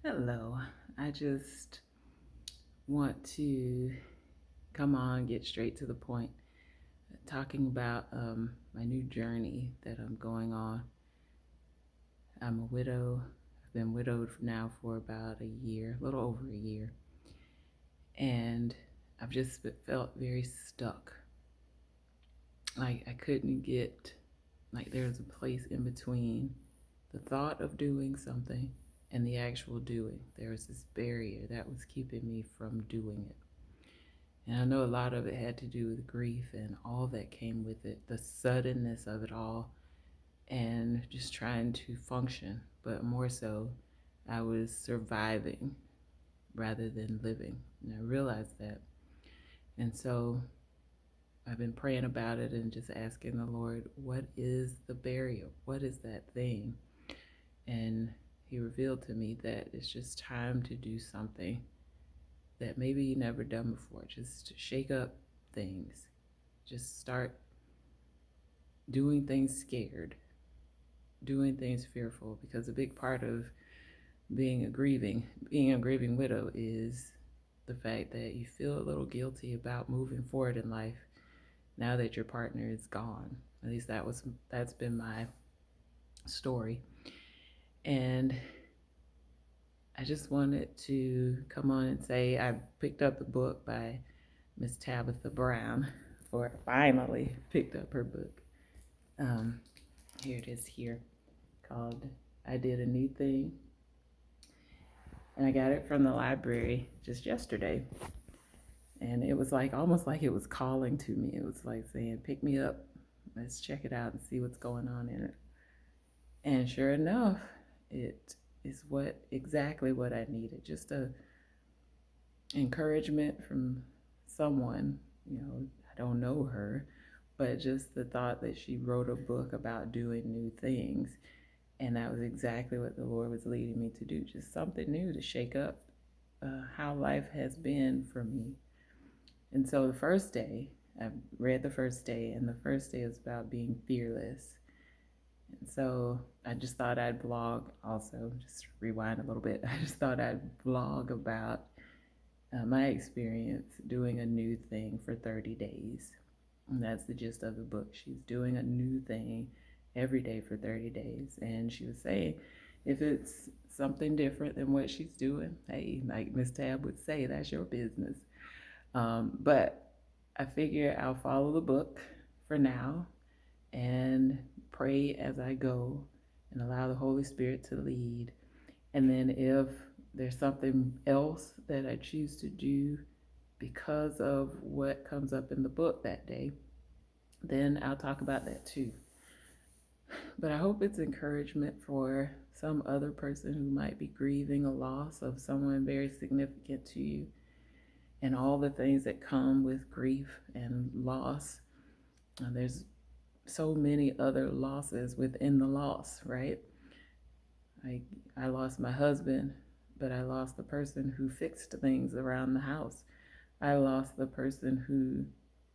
Hello. I just want to come on, get straight to the point, talking about my new journey that I'm going on. I'm a widow. I've been widowed now for about a year, a little over a year. And I've just felt very stuck. Like I couldn't get, like there's a place in between the thought of doing something and the actual doing. There was this barrier that was keeping me from doing it. And I know a lot of it had to do with grief and all that came with it, the suddenness of it all, and just trying to function. But more so, I was surviving rather than living. And I realized that. And so I've been praying about it and just asking the Lord, what is the barrier? What is that thing? And He revealed to me that it's just time to do something that maybe you never done before, just to shake up things, just start doing things scared, doing things fearful, because a big part of being a grieving widow is the fact that you feel a little guilty about moving forward in life now that your partner is gone. At least that's been my story. And I just wanted to come on and say I picked up the book by Miss Tabitha Brown, or finally picked up her book. Um, Here it is here, called I Did a New Thing. And I got it from the library just yesterday. And it was like almost like it was calling to me. It was like saying, pick me up. Let's check it out and see what's going on in it. And sure enough, it is exactly what I needed. Just a encouragement from someone, I don't know her, but just the thought that she wrote a book about doing new things. And that was exactly what the Lord was leading me to do, just something new to shake up how life has been for me. And so the first day, I read the first day, and the first day was about being fearless. And so I just thought I'd blog also, just rewind a little bit. I just thought I'd blog about my experience doing a new thing for 30 days. And that's the gist of the book. She's doing a new thing every day for 30 days. And she was saying, if it's something different than what she's doing, hey, like Miss Tab would say, that's your business. But I figure I'll follow the book for now and pray as I go and allow the Holy Spirit to lead. And then if there's something else that I choose to do because of what comes up in the book that day, then I'll talk about that too. But I hope it's encouragement for some other person who might be grieving a loss of someone very significant to you and all the things that come with grief and loss. There's so many other losses within the loss, right? I lost my husband, but I lost the person who fixed things around the house. I lost the person who,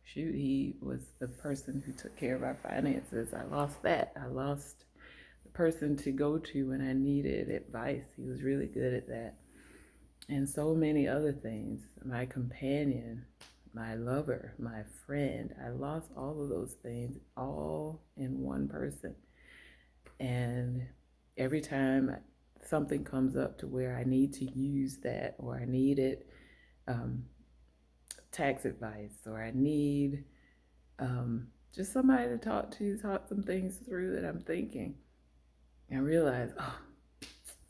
he was the person who took care of our finances. I lost that. I lost the person to go to when I needed advice. He was really good at that. And so many other things. My companion, my lover, my friend. I lost all of those things all in one person. And every time something comes up to where I need to use that, or I needed tax advice, or I need just somebody to talk some things through that I'm thinking, and realize, oh,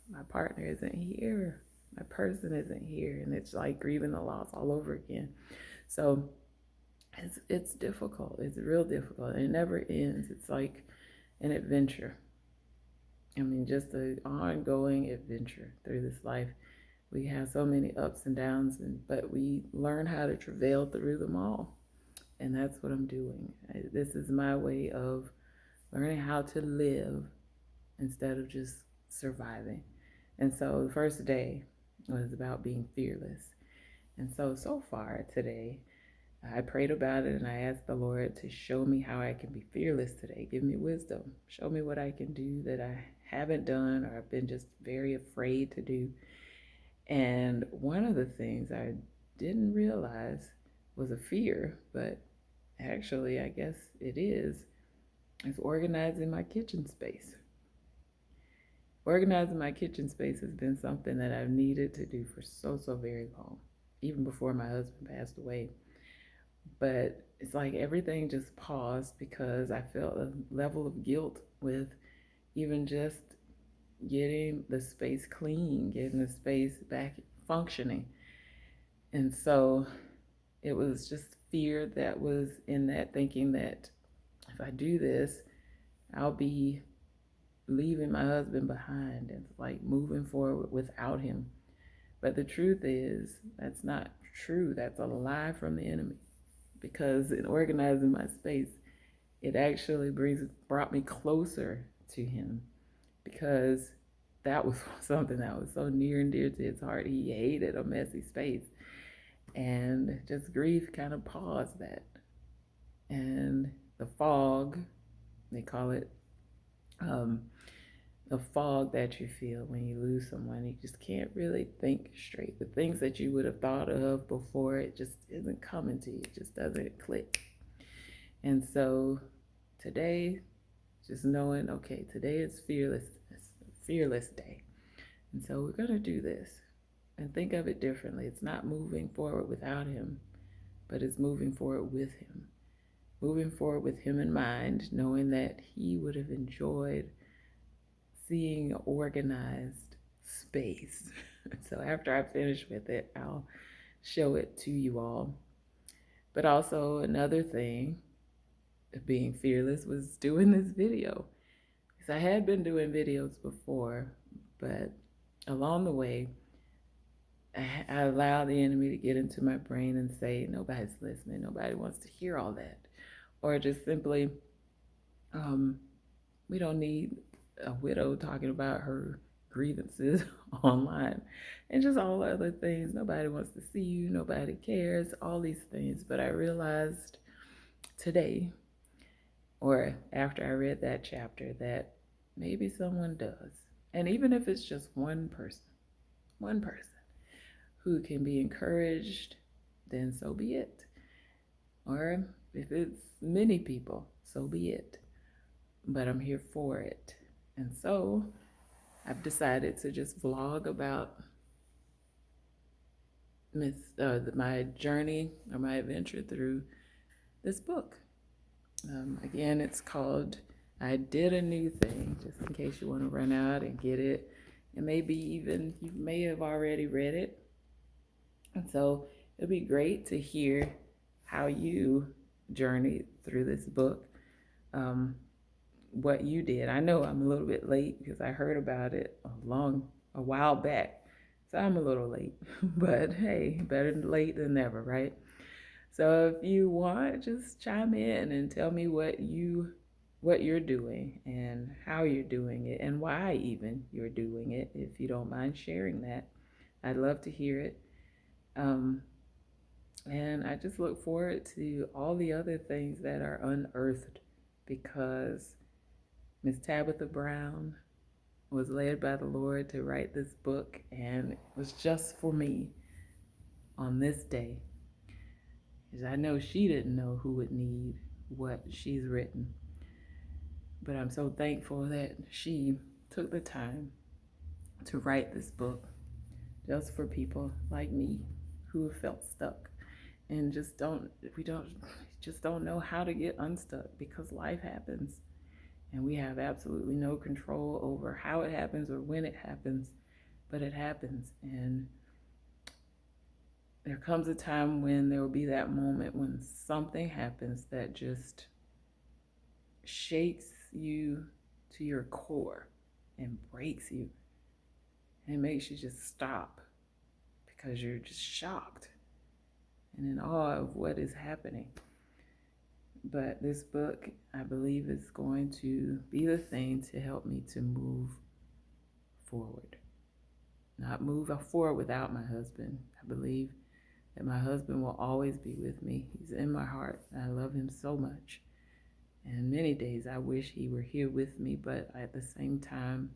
my partner isn't here, my person isn't here, and it's like grieving the loss all over again. So it's difficult. It's real difficult. It never ends. It's like an adventure. I mean, just an ongoing adventure through this life. We have so many ups and downs, but we learn how to travail through them all. And that's what I'm doing. This is my way of learning how to live instead of just surviving. And so the first day was about being fearless. And so far today, I prayed about it and I asked the Lord to show me how I can be fearless today. Give me wisdom. Show me what I can do that I haven't done or I've been just very afraid to do. And one of the things I didn't realize was a fear, but actually, I guess it is organizing my kitchen space. Organizing my kitchen space has been something that I've needed to do for so very long, even before my husband passed away. But it's like everything just paused because I felt a level of guilt with even just getting the space clean, getting the space back functioning. And so it was just fear that was in that, thinking that if I do this, I'll be leaving my husband behind and like moving forward without him. But the truth is, that's not true. That's a lie from the enemy. Because in organizing my space, it actually brought me closer to him, because that was something that was so near and dear to his heart. He hated a messy space. And just grief kind of paused that. And the fog, they call it, the fog that you feel when you lose someone, you just can't really think straight. The things that you would have thought of before, it just isn't coming to you. It just doesn't click. And so today, just knowing, okay, today is fearless day. And so we're going to do this and think of it differently. It's not moving forward without him, but it's moving forward with him. Moving forward with him in mind, knowing that he would have enjoyed seeing organized space. So after I finish with it, I'll show it to you all. But also another thing of being fearless was doing this video. Because I had been doing videos before, but along the way, I allowed the enemy to get into my brain and say, nobody's listening, nobody wants to hear all that. Or just simply, we don't need a widow talking about her grievances online, and just all other things. Nobody wants to see you, nobody cares, all these things. But I realized today, or after I read that chapter, that maybe someone does. And even if it's just one person who can be encouraged, then so be it. Or if it's many people, so be it. But I'm here for it. And so I've decided to just vlog about my journey or my adventure through this book. Again, it's called I Did a New Thing, just in case you want to run out and get it. And maybe even you may have already read it. And so it'll be great to hear how you journeyed through this book. What you did. I know I'm a little bit late because I heard about it a while back. So I'm a little late, but hey, better late than never, right? So if you want, just chime in and tell me what you're doing and how you're doing it and why even you're doing it. If you don't mind sharing that, I'd love to hear it. And I just look forward to all the other things that are unearthed, because Miss Tabitha Brown was led by the Lord to write this book, and it was just for me on this day. Because I know she didn't know who would need what she's written. But I'm so thankful that she took the time to write this book just for people like me who have felt stuck and just don't know how to get unstuck, because life happens. And we have absolutely no control over how it happens or when it happens, but it happens. And there comes a time when there will be that moment when something happens that just shakes you to your core and breaks you and makes you just stop, because you're just shocked and in awe of what is happening. But this book, I believe, is going to be the thing to help me to move forward. Not move forward without my husband. I believe that my husband will always be with me. He's in my heart. I love him so much. And many days I wish he were here with me, but at the same time,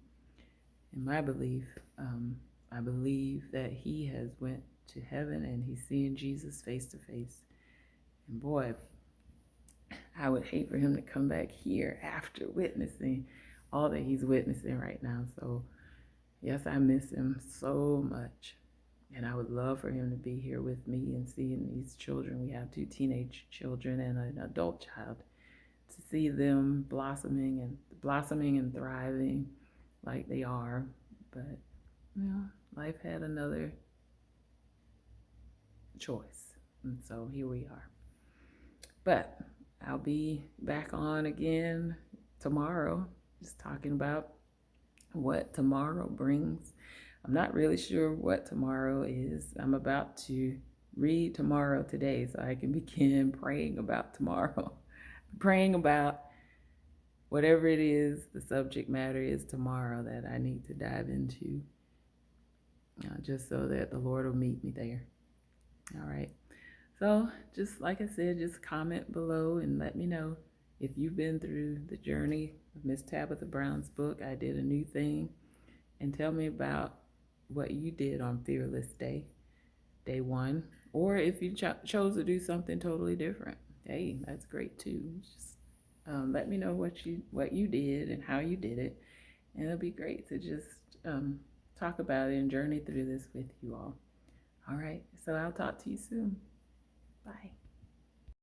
in my belief, I believe that he has went to heaven and he's seeing Jesus face to face. And boy, I would hate for him to come back here after witnessing all that he's witnessing right now. So yes, I miss him so much. And I would love for him to be here with me and seeing these children. We have 2 teenage children and an adult child. To see them blossoming and thriving like they are. But life had another choice. And so here we are. But I'll be back on again tomorrow, just talking about what tomorrow brings. I'm not really sure what tomorrow is. I'm about to read tomorrow today so I can begin praying about tomorrow. Praying about whatever it is the subject matter is tomorrow that I need to dive into, just so that the Lord will meet me there. All right. So just like I said, just comment below and let me know if you've been through the journey of Miss Tabitha Brown's book, I Did a New Thing, and tell me about what you did on Fearless Day, day 1, or if you chose to do something totally different. Hey, that's great too. Just let me know what you did and how you did it, and it'll be great to just talk about it and journey through this with you all. All right, so I'll talk to you soon. Bye.